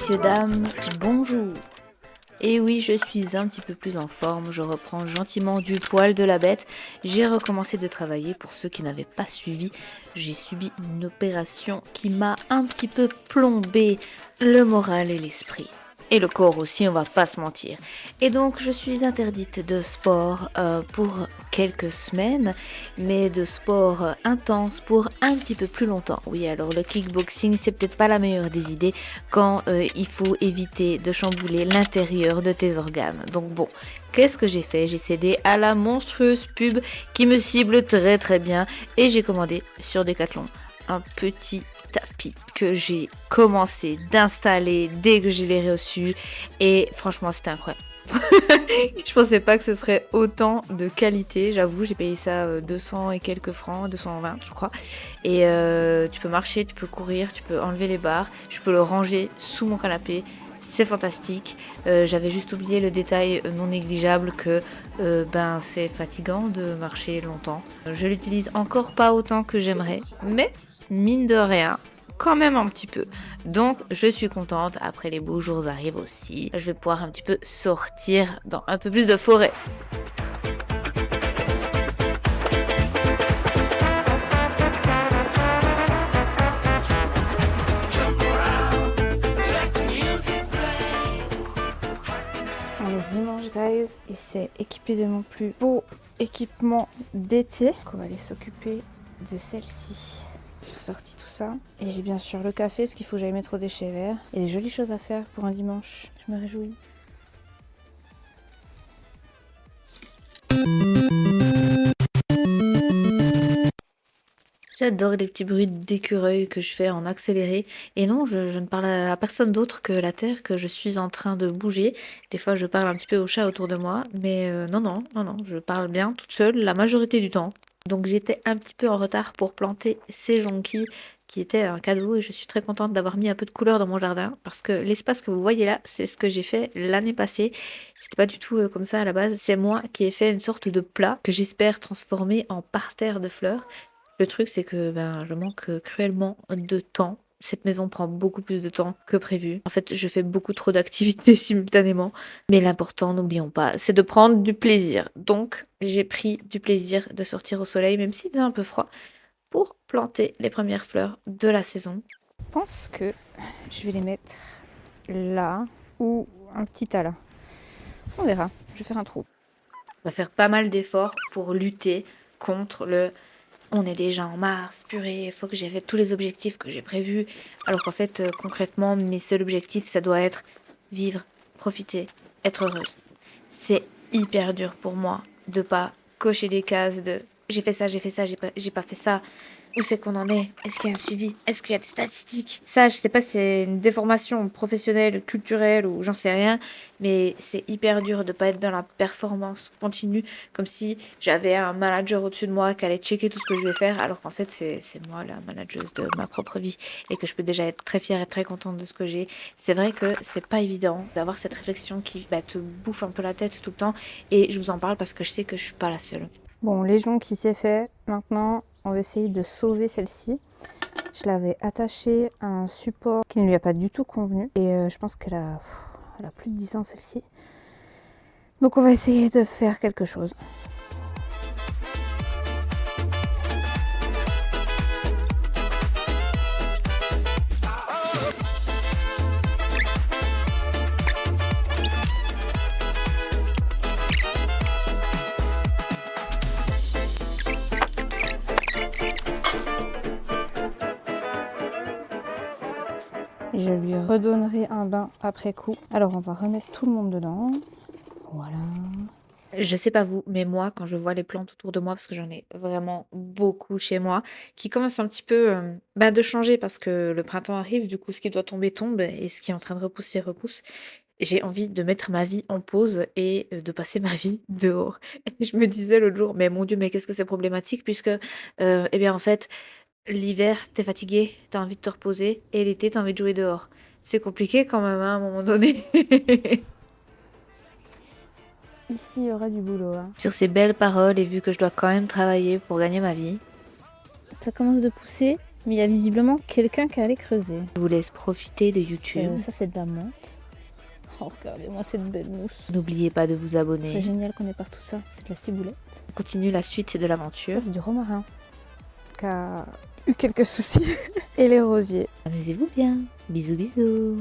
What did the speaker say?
Messieurs, dames, bonjour. Et oui, je suis un petit peu plus en forme, je reprends gentiment du poil de la bête. J'ai recommencé de travailler. Pour ceux qui n'avaient pas suivi, j'ai subi une opération qui m'a un petit peu plombé le moral et l'esprit. Et le corps aussi, on va pas se mentir. Et donc, je suis interdite de sport pour quelques semaines, mais de sport intense pour un petit peu plus longtemps. Oui, alors le kickboxing, c'est peut-être pas la meilleure des idées quand il faut éviter de chambouler l'intérieur de tes organes. Donc bon, qu'est-ce que j'ai fait? J'ai cédé à la monstrueuse pub qui me cible très très bien et j'ai commandé sur Decathlon un petit tapis que j'ai commencé d'installer dès que je l'ai reçu et franchement c'était incroyable. Je pensais pas que ce serait autant de qualité, j'avoue, j'ai payé ça 200 et quelques francs, 220 je crois. Et tu peux marcher, tu peux courir, tu peux enlever les barres, je peux le ranger sous mon canapé, c'est fantastique. J'avais juste oublié le détail non négligeable que c'est fatigant de marcher longtemps. Je l'utilise encore pas autant que j'aimerais, mais mine de rien, quand même un petit peu. Donc je suis contente, après les beaux jours arrivent aussi. Je vais pouvoir un petit peu sortir dans un peu plus de forêt. On est dimanche, guys, et c'est équipé de mon plus beau équipement d'été. On va aller s'occuper de celle-ci. J'ai ressorti tout ça. Et j'ai bien sûr le café, parce qu'il faut que j'aille mettre aux déchets verts. Et des jolies choses à faire pour un dimanche. Je me réjouis. J'adore les petits bruits d'écureuil que je fais en accéléré. Et non, je ne parle à personne d'autre que la terre que je suis en train de bouger. Des fois, je parle un petit peu aux chats autour de moi. Mais non, je parle bien toute seule la majorité du temps. Donc j'étais un petit peu en retard pour planter ces jonquilles qui étaient un cadeau et je suis très contente d'avoir mis un peu de couleur dans mon jardin parce que l'espace que vous voyez là, c'est ce que j'ai fait l'année passée. C'était pas du tout comme ça à la base. C'est moi qui ai fait une sorte de plat que j'espère transformer en parterre de fleurs. Le truc, c'est que je manque cruellement de temps. Cette maison prend beaucoup plus de temps que prévu. En fait, je fais beaucoup trop d'activités simultanément. Mais l'important, n'oublions pas, c'est de prendre du plaisir. Donc, j'ai pris du plaisir de sortir au soleil, même s'il faisait un peu froid, pour planter les premières fleurs de la saison. Je pense que je vais les mettre là ou un petit tas là. On verra. Je vais faire un trou. On va faire pas mal d'efforts pour lutter contre le on est déjà en mars, purée, il faut que j'ai fait tous les objectifs que j'ai prévus. Alors qu'en fait, concrètement, mes seuls objectifs, ça doit être vivre, profiter, être heureuse. C'est hyper dur pour moi de pas cocher des cases de j'ai fait ça, j'ai pas fait ça. Où c'est qu'on en est? Est-ce qu'il y a un suivi? Est-ce qu'il y a des statistiques? Ça, je sais pas si c'est une déformation professionnelle, culturelle ou j'en sais rien, mais c'est hyper dur de pas être dans la performance continue, comme si j'avais un manager au-dessus de moi qui allait checker tout ce que je vais faire, alors qu'en fait, c'est moi la manageuse de ma propre vie et que je peux déjà être très fière et très contente de ce que j'ai. C'est vrai que c'est pas évident d'avoir cette réflexion qui te bouffe un peu la tête tout le temps et je vous en parle parce que je sais que je suis pas la seule. Bon, les joncs qui c'est fait. Maintenant, on va essayer de sauver celle-ci. Je l'avais attachée à un support qui ne lui a pas du tout convenu. Et je pense elle a plus de 10 ans celle-ci. Donc on va essayer de faire quelque chose. Je lui redonnerai un bain après coup. Alors on va remettre tout le monde dedans. Voilà. Je sais pas vous, mais moi, quand je vois les plantes autour de moi, parce que j'en ai vraiment beaucoup chez moi, qui commencent un petit peu de changer parce que le printemps arrive, du coup, ce qui doit tomber tombe et ce qui est en train de repousser repousse. J'ai envie de mettre ma vie en pause et de passer ma vie dehors. Et je me disais l'autre jour, mais mon Dieu, mais qu'est-ce que c'est problématique puisque, en fait, l'hiver, t'es fatigué, t'as envie de te reposer et l'été, t'as envie de jouer dehors. C'est compliqué quand même, hein, à un moment donné. Ici, il y aura du boulot. Hein. Sur ces belles paroles et vu que je dois quand même travailler pour gagner ma vie, Ça commence de pousser. Mais il y a visiblement quelqu'un qui allait creuser. Je vous laisse profiter de YouTube. Ça c'est de la menthe. Oh regardez-moi cette belle mousse. N'oubliez pas de vous C'est abonner. génial qu'on ait partout ça. C'est de la ciboulette. On continue la suite de l'aventure. Ça c'est du romarin. Qui a eu quelques soucis. Et les rosiers. Amusez-vous bien. Bisous bisous.